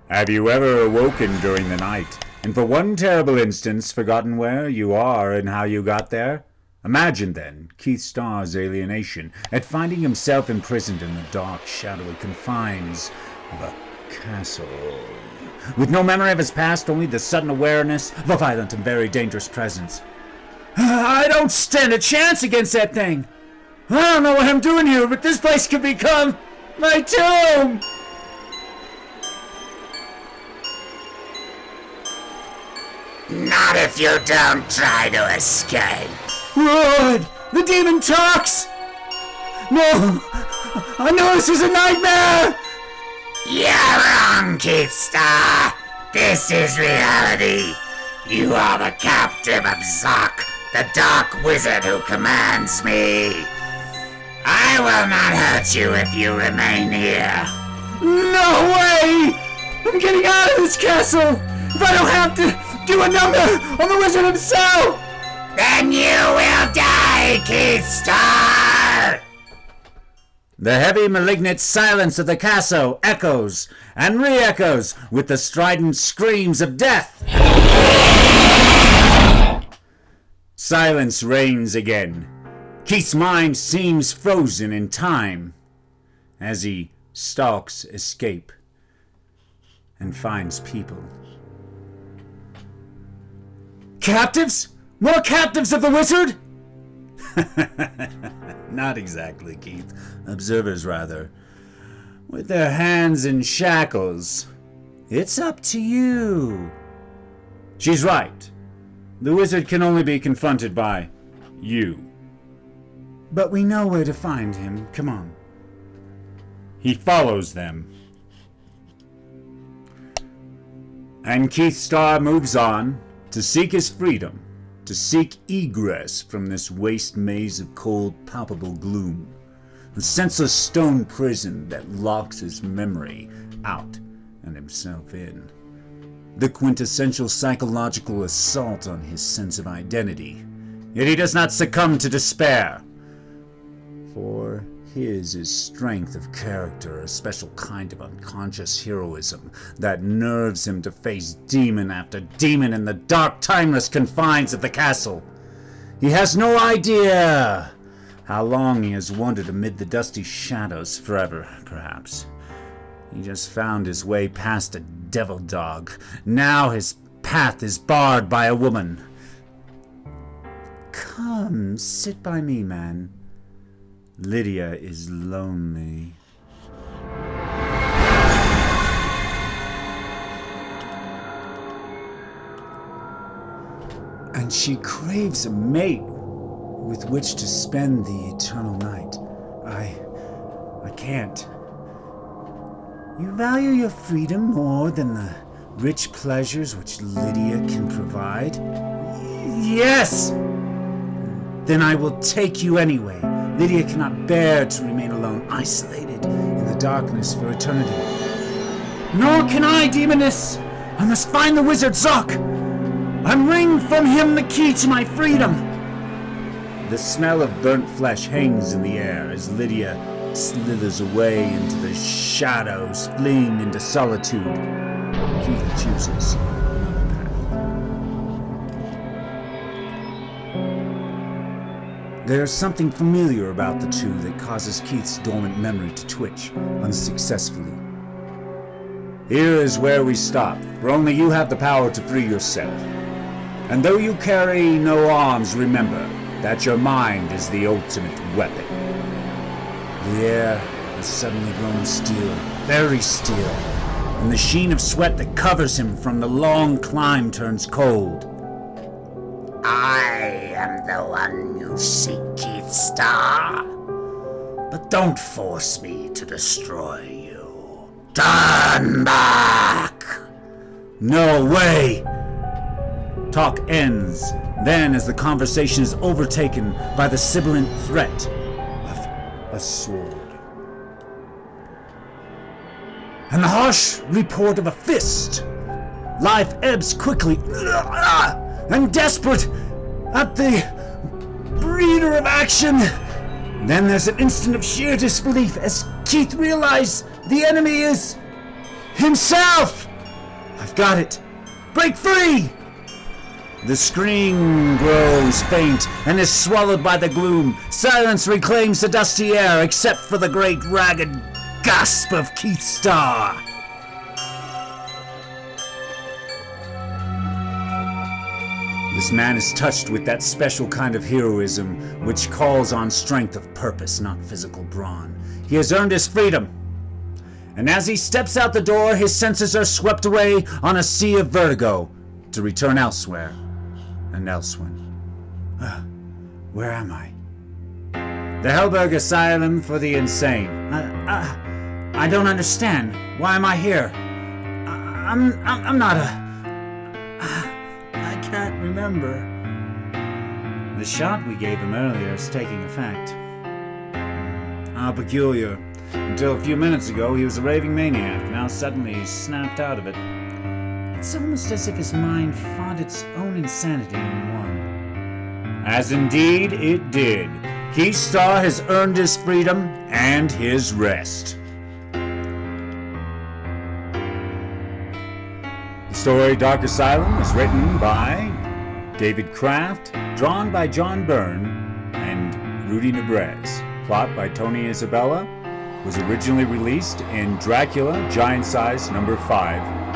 Have you ever awoken during the night, and for one terrible instance forgotten where you are and how you got there? Imagine, then, Keith Starr's alienation at finding himself imprisoned in the dark, shadowy confines of a castle. With no memory of his past, only the sudden awareness of a violent and very dangerous presence. I don't stand a chance against that thing! I don't know what I'm doing here, but this place could become my tomb! Not if you don't try to escape. Lord! The demon talks! No! I know this is a nightmare! You're wrong, Keith Starr. This is reality. You are the captive of Zoc, the dark wizard who commands me. I will not hurt you if you remain here. No way! I'm getting out of this castle! If I don't have to do a number on the wizard himself! Then you will die, Keith Starr! The heavy, malignant silence of the castle echoes and re-echoes with the strident screams of death. Silence reigns again. Keith's mind seems frozen in time as he stalks escape and finds people. Captives? More captives of the wizard? Not exactly, Keith. Observers, rather. With their hands in shackles. It's up to you. She's right. The wizard can only be confronted by you. But we know where to find him. Come on. He follows them. And Keith Starr moves on to seek his freedom, to seek egress from this waste maze of cold, palpable gloom, a senseless stone prison that locks his memory out and himself in, the quintessential psychological assault on his sense of identity. Yet he does not succumb to despair, for his is strength of character, a special kind of unconscious heroism that nerves him to face demon after demon in the dark, timeless confines of the castle. He has no idea how long he has wandered amid the dusty shadows, forever, perhaps. He just found his way past a devil dog. Now his path is barred by a woman. Come, sit by me, man. Lydia is lonely. And she craves a mate with which to spend the eternal night. I can't. You value your freedom more than the rich pleasures which Lydia can provide? Yes! Then I will take you anyway. Lydia cannot bear to remain alone, isolated in the darkness for eternity. Nor can I, demoness! I must find the wizard Zoc! And wring from him the key to my freedom! The smell of burnt flesh hangs in the air as Lydia slithers away into the shadows, fleeing into solitude. Keith chooses another path. There's something familiar about the two that causes Keith's dormant memory to twitch unsuccessfully. Here is where we stop, for only you have the power to free yourself. And though you carry no arms, remember that your mind is the ultimate weapon. The air has suddenly grown still, very still, and the sheen of sweat that covers him from the long climb turns cold. I am the one you seek, Keith Starr. But don't force me to destroy you. Turn back! No way! Talk ends, then as the conversation is overtaken by the sibilant threat of a sword. And the harsh report of a fist. Life ebbs quickly, and desperate at the breeder of action. Then there's an instant of sheer disbelief as Keith realizes the enemy is himself. I've got it! Break free! The scream grows faint and is swallowed by the gloom. Silence reclaims the dusty air except for the great ragged gasp of Keith Starr. This man is touched with that special kind of heroism which calls on strength of purpose, not physical brawn. He has earned his freedom. And as he steps out the door, his senses are swept away on a sea of vertigo to return elsewhere and elsewhere. Where am I? The Helberg Asylum for the Insane. I don't understand. Why am I here? I'm not a... I can't remember. The shot we gave him earlier is taking effect. How peculiar. Until a few minutes ago, he was a raving maniac. Now suddenly he's snapped out of it. It's almost as if his mind fought its own insanity and won. As indeed it did. Keith Starr has earned his freedom and his rest. The story Dark Asylum was written by David Kraft, drawn by John Byrne and Rudy Nebrez. Plot by Tony Isabella. Was originally released in Dracula Giant Size #5